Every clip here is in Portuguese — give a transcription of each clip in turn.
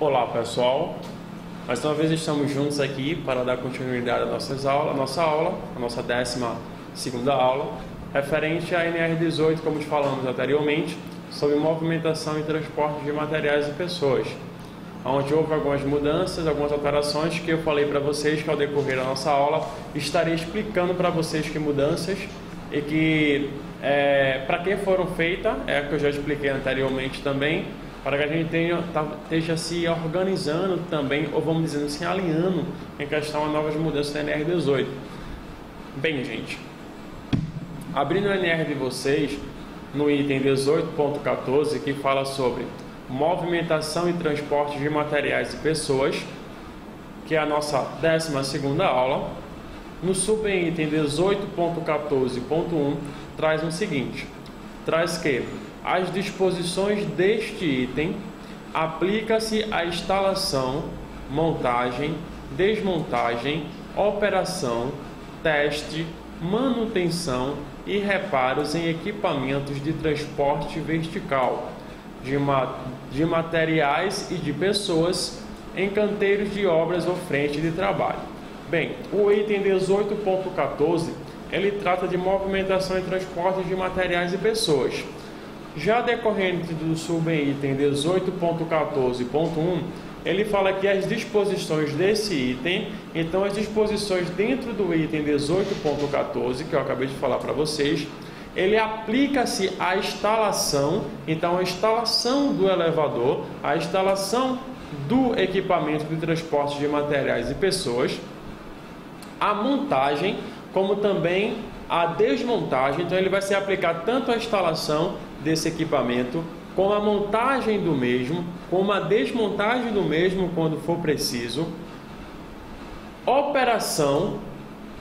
Olá pessoal, mais uma vez estamos juntos aqui para dar continuidade à nossa aula, a nossa 12ª aula, referente à NR18, como falamos anteriormente, sobre movimentação e transporte de materiais e pessoas, onde houve algumas mudanças, algumas alterações que eu falei para vocês que ao decorrer da nossa aula estarei explicando para vocês que mudanças e que para que foram feitas, que eu já expliquei anteriormente também, para que a gente esteja se organizando também, ou vamos dizer assim, alinhando em questão a novas mudanças da NR18. Bem, gente, abrindo a NR de vocês, no item 18.14, que fala sobre movimentação e transporte de materiais e pessoas, que é a nossa 12ª aula, no subitem 18.14.1, traz o seguinte, traz que as disposições deste item aplica-se à instalação, montagem, desmontagem, operação, teste, manutenção e reparos em equipamentos de transporte vertical, de materiais e de pessoas em canteiros de obras ou frente de trabalho. Bem, o item 18.14, ele trata de movimentação e transporte de materiais e pessoas. Já decorrente do subitem 18.14.1, ele fala que as disposições desse item, então as disposições dentro do item 18.14, que eu acabei de falar para vocês, ele aplica-se à instalação, então a instalação do elevador, a instalação do equipamento de transporte de materiais e pessoas, a montagem, como também a desmontagem, então ele vai ser aplicado tanto à instalação desse equipamento, como a montagem do mesmo, como a desmontagem do mesmo quando for preciso, operação,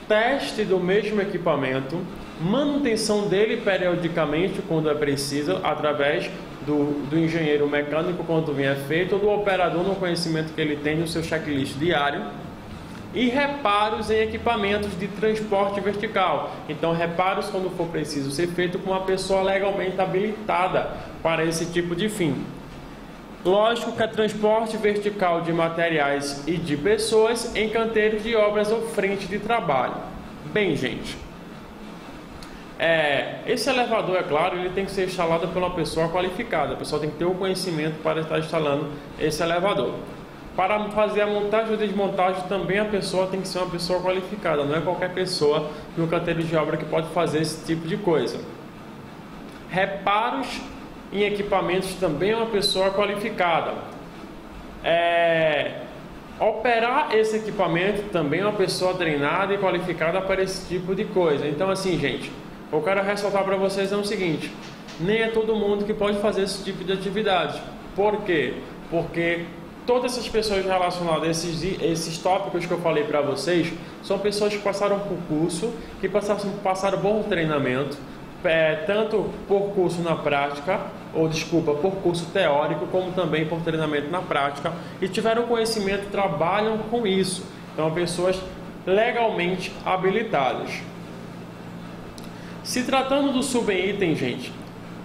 teste do mesmo equipamento, manutenção dele periodicamente quando é preciso, através do engenheiro mecânico quando vier feito, ou do operador no conhecimento que ele tem no seu checklist diário, e reparos em equipamentos de transporte vertical. Então, reparos quando for preciso ser feito com uma pessoa legalmente habilitada para esse tipo de fim. Lógico que é transporte vertical de materiais e de pessoas em canteiros de obras ou frente de trabalho. Bem, gente, esse elevador, é claro, ele tem que ser instalado por uma pessoa qualificada. A pessoa tem que ter o conhecimento para estar instalando esse elevador. Para fazer a montagem ou desmontagem também a pessoa tem que ser uma pessoa qualificada, não é qualquer pessoa no canteiro de obra que pode fazer esse tipo de coisa. Reparos em equipamentos também é uma pessoa qualificada. Operar esse equipamento também é uma pessoa treinada e qualificada para esse tipo de coisa. Então assim, gente, eu quero ressaltar para vocês o seguinte, nem é todo mundo que pode fazer esse tipo de atividade. Por quê? Porque todas essas pessoas relacionadas a esses tópicos que eu falei para vocês são pessoas que passaram por curso, que passaram bom treinamento, tanto por curso na prática, por curso teórico, como também por treinamento na prática, e tiveram conhecimento e trabalham com isso. Então, pessoas legalmente habilitadas. Se tratando do subitem, gente,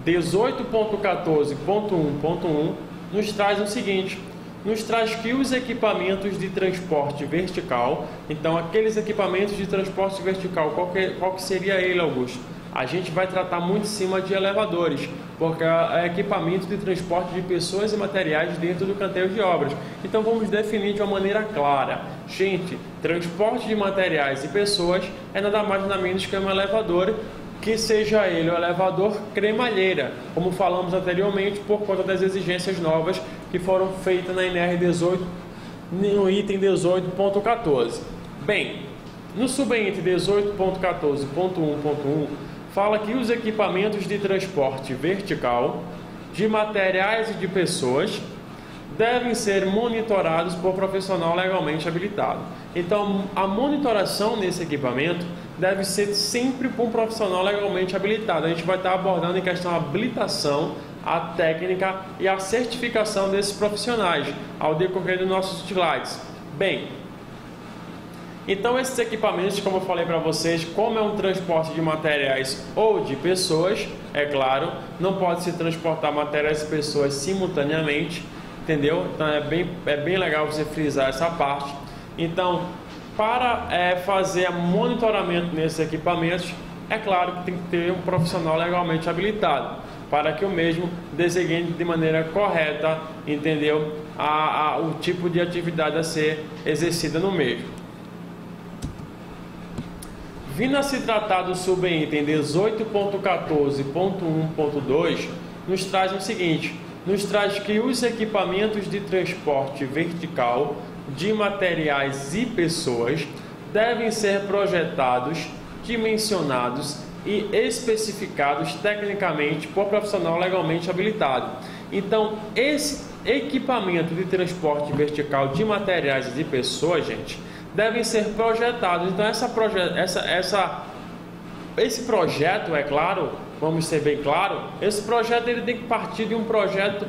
18.14.1.1 nos traz o seguinte, nos traz que os equipamentos de transporte vertical, então aqueles equipamentos de transporte vertical, qual que seria ele, Augusto? A gente vai tratar muito em cima de elevadores, porque é equipamento de transporte de pessoas e materiais dentro do canteiro de obras. Então vamos definir de uma maneira clara. Gente, transporte de materiais e pessoas é nada mais nada menos que um elevador, que seja ele o elevador cremalheira, como falamos anteriormente, por conta das exigências novas que foram feitas na NR18, no item 18.14. Bem, no subitem 18.14.1.1, fala que os equipamentos de transporte vertical, de materiais e de pessoas, devem ser monitorados por profissional legalmente habilitado. Então, a monitoração nesse equipamento deve ser sempre por um profissional legalmente habilitado. A gente vai estar abordando em questão a habilitação, a técnica e a certificação desses profissionais ao decorrer dos nossos slides. Bem, então esses equipamentos, como eu falei para vocês, como é um transporte de materiais ou de pessoas, é claro, não pode se transportar materiais e pessoas simultaneamente. entendeu? Então é bem legal você frisar essa parte. Então, para fazer monitoramento nesses equipamentos, é claro que tem que ter um profissional legalmente habilitado, para que o mesmo designe de maneira correta, entendeu? O tipo de atividade a ser exercida no mesmo. Vindo a se tratar do subitem 18.14.1.2, nos traz o seguinte: nos traz que os equipamentos de transporte vertical de materiais e pessoas devem ser projetados, dimensionados e especificados tecnicamente por profissional legalmente habilitado. Então, esse equipamento de transporte vertical de materiais e pessoas, gente, devem ser projetados. Então, esse projeto, é claro, vamos ser bem claro, esse projeto ele tem que partir de um projeto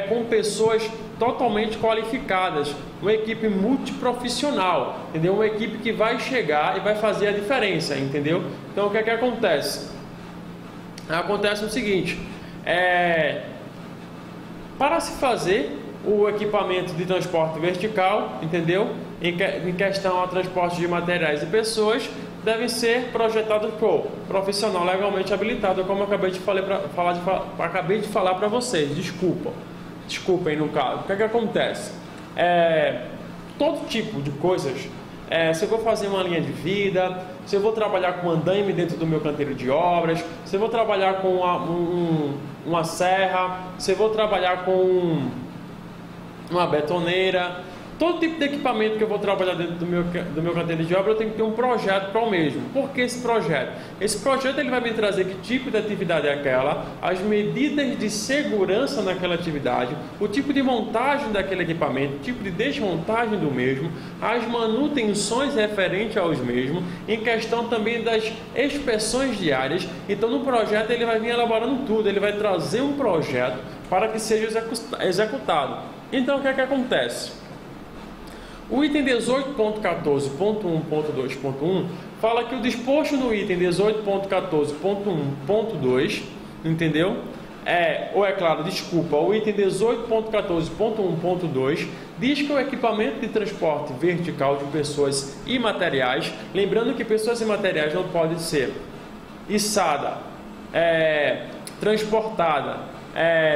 com pessoas totalmente qualificadas, uma equipe multiprofissional, entendeu? Uma equipe que vai chegar e vai fazer a diferença, entendeu? Então, o que é que acontece? Acontece o seguinte, para se fazer o equipamento de transporte vertical, entendeu? Em questão a transporte de materiais e pessoas, devem ser projetados por profissional legalmente habilitado, como eu acabei de falar para vocês. Desculpem no caso. O que é que acontece? Todo tipo de coisas. Se eu vou fazer uma linha de vida, se eu vou trabalhar com andaime dentro do meu canteiro de obras, se eu vou trabalhar com uma serra, se eu vou trabalhar com uma betoneira, todo tipo de equipamento que eu vou trabalhar dentro do meu canteiro de obra, eu tenho que ter um projeto para o mesmo. Por que esse projeto? Esse projeto ele vai me trazer que tipo de atividade é aquela, as medidas de segurança naquela atividade, o tipo de montagem daquele equipamento, o tipo de desmontagem do mesmo, as manutenções referentes aos mesmos, em questão também das inspeções diárias. Então, no projeto ele vai vir elaborando tudo, ele vai trazer um projeto para que seja executado. Então, o que é que acontece? O item 18.14.1.2.1 fala que o disposto no item 18.14.1.2, entendeu? O item 18.14.1.2 diz que o equipamento de transporte vertical de pessoas e materiais, lembrando que pessoas e materiais não podem ser içada, transportada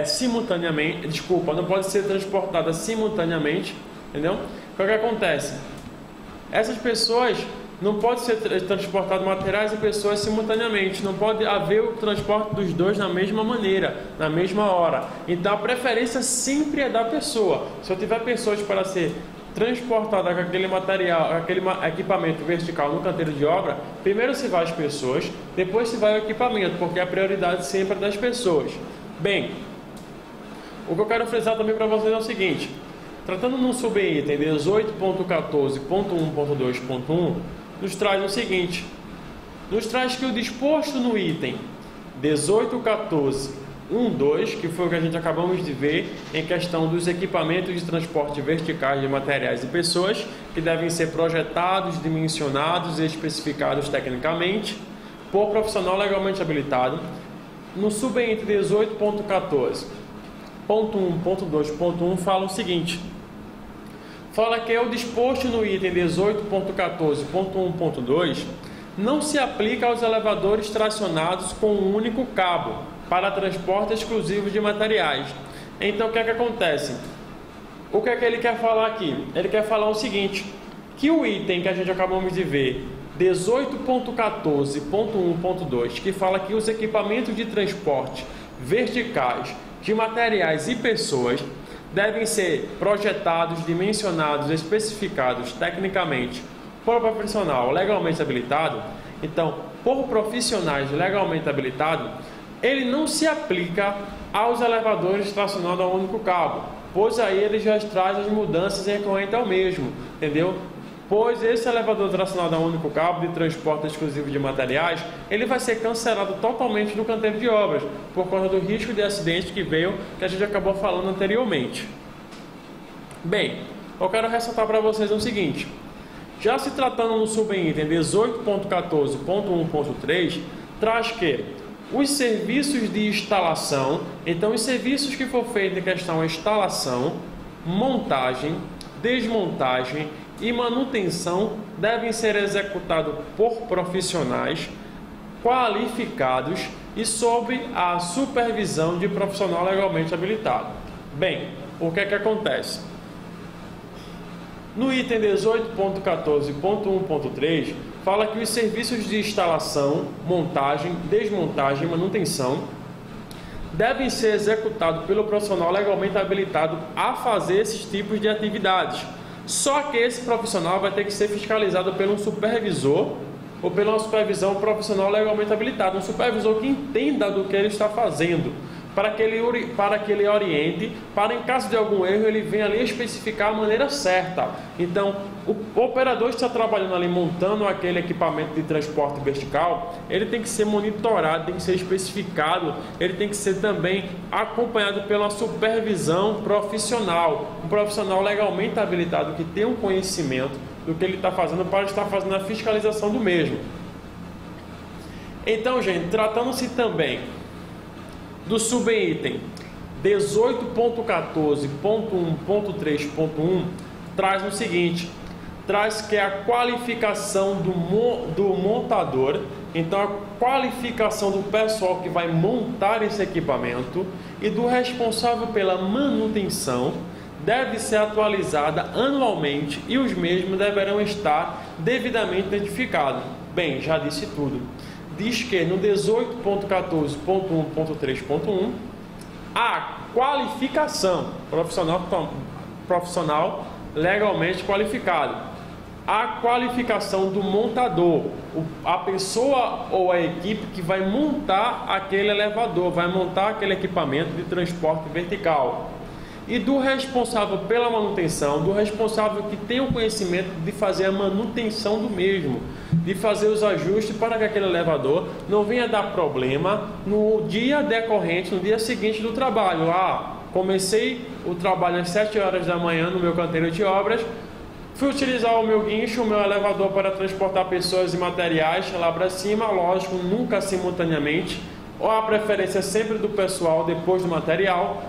simultaneamente, não pode ser transportada simultaneamente, entendeu? O que acontece? Essas pessoas não podem ser transportadas materiais e pessoas simultaneamente, não pode haver o transporte dos dois na mesma maneira, na mesma hora. Então a preferência sempre é da pessoa. Se eu tiver pessoas para ser transportada com aquele material, aquele equipamento vertical no canteiro de obra, primeiro se vai as pessoas, depois se vai o equipamento, porque a prioridade sempre é das pessoas. Bem, o que eu quero frisar também para vocês é o seguinte: tratando no subitem 18.14.1.2.1, nos traz o seguinte: nos traz que o disposto no item 18.14.1.2, que foi o que a gente acabamos de ver em questão dos equipamentos de transporte verticais de materiais e pessoas, que devem ser projetados, dimensionados e especificados tecnicamente por profissional legalmente habilitado. No subitem 18.14.1.2.1 fala o seguinte: fala que o disposto no item 18.14.1.2 não se aplica aos elevadores tracionados com um único cabo para transporte exclusivo de materiais. Então, o que é que acontece? O que é que ele quer falar aqui? Ele quer falar o seguinte: que o item que a gente acabamos de ver, 18.14.1.2, que fala que os equipamentos de transporte verticais de materiais e pessoas devem ser projetados, dimensionados, especificados tecnicamente por profissional legalmente habilitado. Então, por profissionais legalmente habilitados, ele não se aplica aos elevadores tracionados a um único cabo, pois aí ele já traz as mudanças recorrentes ao mesmo, entendeu? Pois esse elevador tracionado a um único cabo de transporte exclusivo de materiais, ele vai ser cancelado totalmente no canteiro de obras, por conta do risco de acidente que a gente acabou falando anteriormente. Bem, eu quero ressaltar para vocês o seguinte: já se tratando no subitem 18.14.1.3, traz que os serviços de instalação, então os serviços que for feito em questão à instalação, montagem, desmontagem e manutenção devem ser executados por profissionais qualificados e sob a supervisão de profissional legalmente habilitado. Bem, o que é que acontece? No item 18.14.1.3 fala que os serviços de instalação, montagem, desmontagem e manutenção devem ser executados pelo profissional legalmente habilitado a fazer esses tipos de atividades. Só que esse profissional vai ter que ser fiscalizado por um supervisor ou pela supervisão profissional legalmente habilitado, um supervisor que entenda do que ele está fazendo, para que ele oriente, para em caso de algum erro ele venha ali especificar a maneira certa. Então, o operador que está trabalhando ali montando aquele equipamento de transporte vertical, ele tem que ser monitorado, tem que ser especificado, ele tem que ser também acompanhado pela supervisão profissional, um profissional legalmente habilitado que tem um conhecimento do que ele está fazendo para estar fazendo a fiscalização do mesmo. Então, gente, tratando-se também do subitem 18.14.1.3.1 traz o seguinte, traz que a qualificação do montador, então a qualificação do pessoal que vai montar esse equipamento e do responsável pela manutenção deve ser atualizada anualmente e os mesmos deverão estar devidamente identificados. Bem, já disse tudo. Diz que no 18.14.1.3.1 a qualificação profissional legalmente qualificado, a qualificação do montador, a pessoa ou a equipe que vai montar aquele elevador, vai montar aquele equipamento de transporte vertical, e do responsável pela manutenção, do responsável que tem o conhecimento de fazer a manutenção do mesmo, de fazer os ajustes para que aquele elevador não venha dar problema no dia decorrente, no dia seguinte do trabalho. Comecei o trabalho às 7 horas da manhã no meu canteiro de obras, fui utilizar o meu guincho, o meu elevador para transportar pessoas e materiais lá para cima, lógico, nunca simultaneamente, ou a preferência sempre do pessoal depois do material,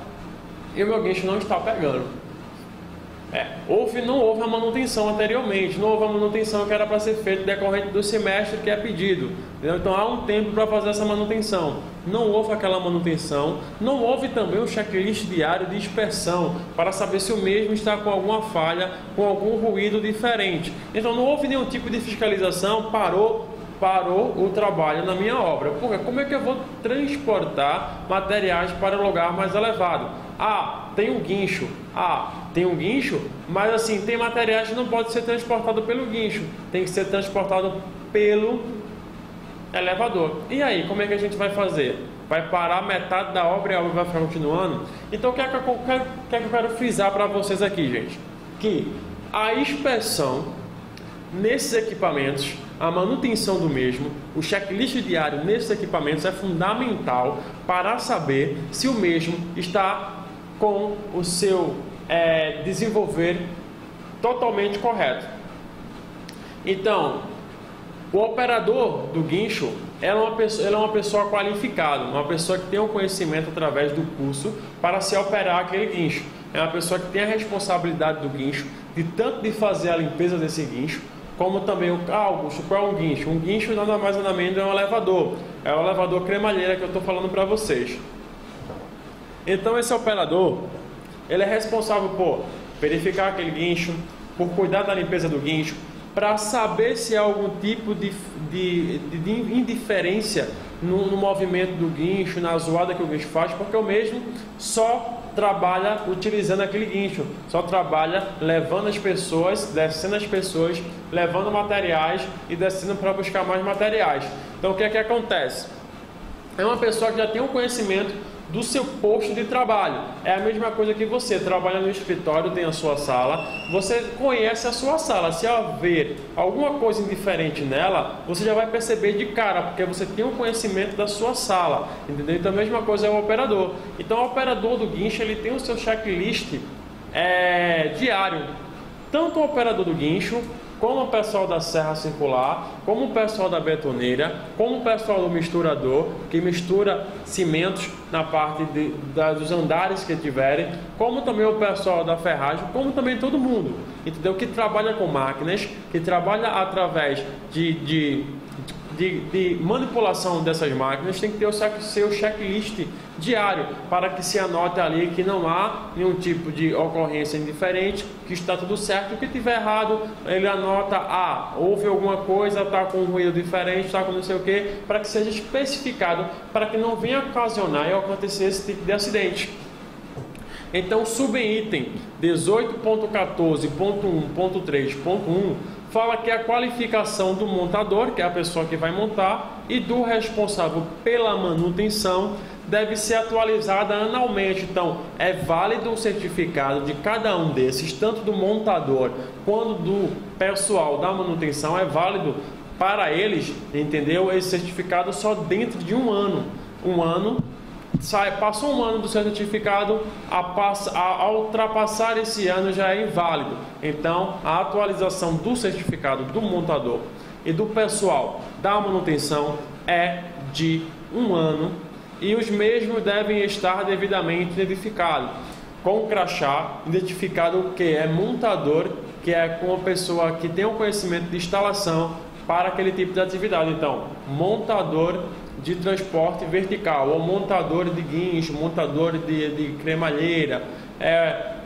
e o meu guincho não está pegando. Não houve a manutenção anteriormente, não houve a manutenção que era para ser feita decorrente do semestre que é pedido. Entendeu? Então há um tempo para fazer essa manutenção. Não houve aquela manutenção, não houve também um checklist diário de inspeção para saber se o mesmo está com alguma falha, com algum ruído diferente. Então não houve nenhum tipo de fiscalização, parou o trabalho na minha obra. Porque como é que eu vou transportar materiais para um lugar mais elevado? Tem um guincho. Tem um guincho, mas assim, tem materiais que não pode ser transportado pelo guincho, tem que ser transportado pelo elevador. E aí, como é que a gente vai fazer? Vai parar metade da obra e a obra vai ficar continuando? Então, o que é que eu quero frisar para vocês aqui, gente? Que a inspeção nesses equipamentos, a manutenção do mesmo, o checklist diário nesses equipamentos é fundamental para saber se o mesmo está com o seu desenvolver totalmente correto. Então, o operador do guincho é uma pessoa qualificada, uma pessoa que tem um conhecimento através do curso para se operar aquele guincho. É uma pessoa que tem a responsabilidade do guincho, de fazer a limpeza desse guincho, como também qual é um guincho? Um guincho nada mais nada menos é um elevador. É o elevador cremalheira que eu estou falando para vocês. Então esse operador, ele é responsável por verificar aquele guincho, por cuidar da limpeza do guincho, para saber se há algum tipo de indiferença no movimento do guincho, na zoada que o guincho faz, porque o mesmo só trabalha utilizando aquele guincho, só trabalha levando as pessoas, descendo as pessoas, levando materiais e descendo para buscar mais materiais. Então o que é que acontece? É uma pessoa que já tem um conhecimento do seu posto de trabalho. É a mesma coisa que você trabalha no escritório, tem a sua sala, você conhece a sua sala. Se haver alguma coisa indiferente nela, você já vai perceber de cara, porque você tem um conhecimento da sua sala, entendeu? Então a mesma coisa é o operador. Então o operador do guincho, ele tem o seu checklist diário. Tanto o operador do guincho como o pessoal da serra circular, como o pessoal da betoneira, como o pessoal do misturador, que mistura cimentos na parte dos andares que tiverem, como também o pessoal da ferragem, como também todo mundo, entendeu? Que trabalha com máquinas, que trabalha através de manipulação dessas máquinas, tem que ter o seu checklist diário, para que se anote ali que não há nenhum tipo de ocorrência indiferente, que está tudo certo. O que tiver errado, ele anota, houve alguma coisa, está com um ruído diferente, está com não sei o que, para que seja especificado, para que não venha ocasionar e acontecer esse tipo de acidente. Então, subitem 18.14.1.3.1 fala que a qualificação do montador, que é a pessoa que vai montar, e do responsável pela manutenção deve ser atualizada anualmente. Então, é válido o certificado de cada um desses, tanto do montador quanto do pessoal da manutenção, é válido para eles, entendeu? Esse certificado só dentro de um ano. Passou um ano do seu certificado, a ultrapassar esse ano já é inválido. Então, a atualização do certificado do montador e do pessoal da manutenção é de um ano, e os mesmos devem estar devidamente identificados, com o crachá identificado o que é montador, que é com a pessoa que tem o conhecimento de instalação para aquele tipo de atividade. Então, montador de transporte vertical, ou montador de guincho, montador de cremalheira,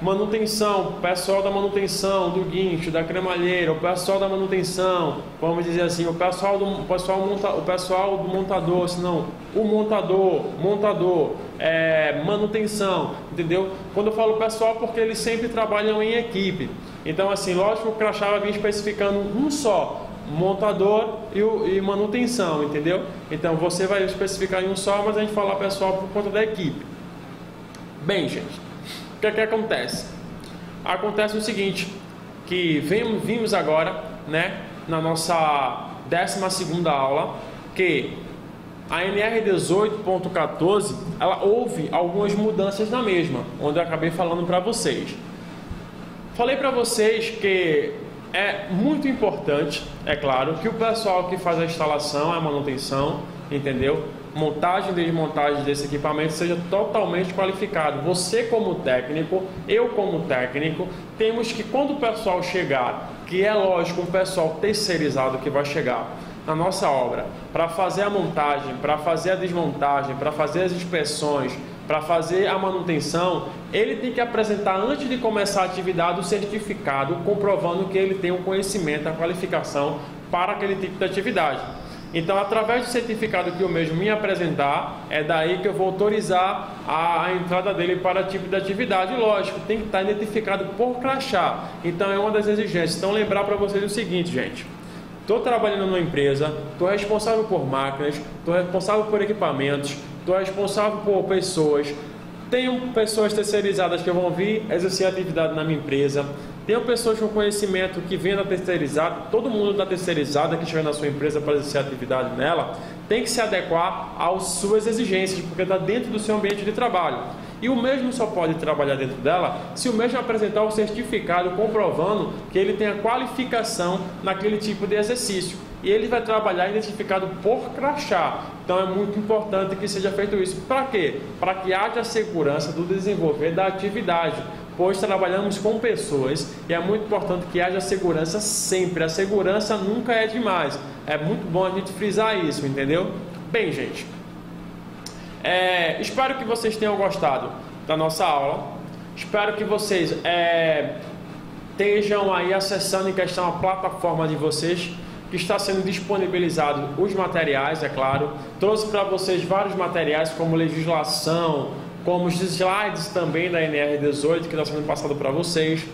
manutenção, pessoal da manutenção do guincho, da cremalheira, o pessoal da manutenção, vamos dizer assim, o pessoal do montador, senão o montador, manutenção, entendeu? Quando eu falo pessoal, porque eles sempre trabalham em equipe. Então, assim, lógico que o crachá vai vir especificando um só, montador e manutenção, entendeu? Então você vai especificar em um só, mas a gente fala pessoal por conta da equipe. Bem, gente, o que é que acontece? Acontece o seguinte, que vimos agora, né, na nossa 12ª aula, que a NR 18.14, ela houve algumas mudanças na mesma, onde eu acabei falando para vocês. Falei para vocês que é muito importante, é claro, que o pessoal que faz a instalação, a manutenção, entendeu? Montagem e desmontagem desse equipamento seja totalmente qualificado. Você como técnico, eu como técnico, temos que, quando o pessoal chegar, que é lógico, um pessoal terceirizado que vai chegar na nossa obra, para fazer a montagem, para fazer a desmontagem, para fazer as inspeções, para fazer a manutenção, ele tem que apresentar, antes de começar a atividade, o certificado comprovando que ele tem o conhecimento, a qualificação para aquele tipo de atividade. Então, através do certificado que eu mesmo me apresentar, é daí que eu vou autorizar a entrada dele para tipo de atividade. Lógico, tem que estar identificado por crachá. Então, é uma das exigências. Então, lembrar para vocês o seguinte, gente. Estou trabalhando numa empresa, estou responsável por máquinas, estou responsável por equipamentos, estou responsável por pessoas, tenho pessoas terceirizadas que vão vir exercer atividade na minha empresa, tenho pessoas com conhecimento que vêm da terceirizada, todo mundo da terceirizada que estiver na sua empresa para exercer atividade nela, tem que se adequar às suas exigências, porque está dentro do seu ambiente de trabalho. E o mesmo só pode trabalhar dentro dela se o mesmo apresentar o certificado comprovando que ele tem a qualificação naquele tipo de exercício. E ele vai trabalhar identificado por crachá. Então é muito importante que seja feito isso. Para quê? Para que haja segurança do desenvolver da atividade, pois trabalhamos com pessoas e é muito importante que haja segurança sempre. A segurança nunca é demais. É muito bom a gente frisar isso, entendeu? Bem, gente, espero que vocês tenham gostado da nossa aula. Espero que vocês estejam aí acessando em questão a plataforma de vocês, que está sendo disponibilizado os materiais, é claro. Trouxe para vocês vários materiais, como legislação, como os slides também da NR18, que está sendo passado para vocês,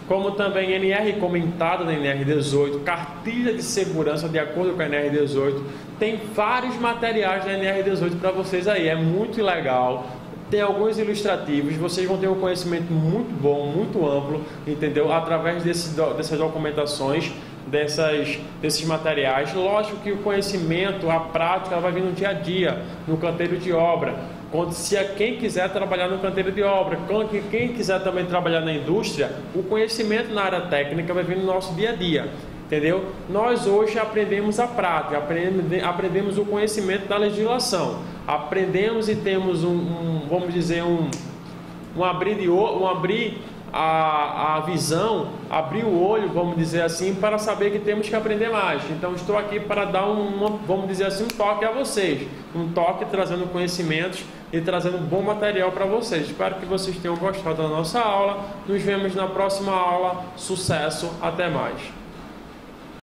como também NR comentada da NR18, cartilha de segurança de acordo com a NR18. Tem vários materiais da NR18 para vocês aí, é muito legal. Tem alguns ilustrativos, vocês vão ter um conhecimento muito bom, muito amplo, entendeu? Através dessas documentações, desses materiais. Lógico que o conhecimento, a prática, vai vir no dia a dia, no canteiro de obra. Quem quiser trabalhar no canteiro de obra, quem quiser também trabalhar na indústria, o conhecimento na área técnica vai vir no nosso dia a dia. entendeu? Nós hoje aprendemos a prática, aprendemos o conhecimento da legislação, aprendemos e temos vamos dizer, um abrir a visão, abrir o olho, vamos dizer assim, para saber que temos que aprender mais. Então estou aqui para dar vamos dizer assim, um toque a vocês, um toque trazendo conhecimentos e trazendo bom material para vocês. Espero que vocês tenham gostado da nossa aula. Nos vemos na próxima aula. Sucesso, até mais.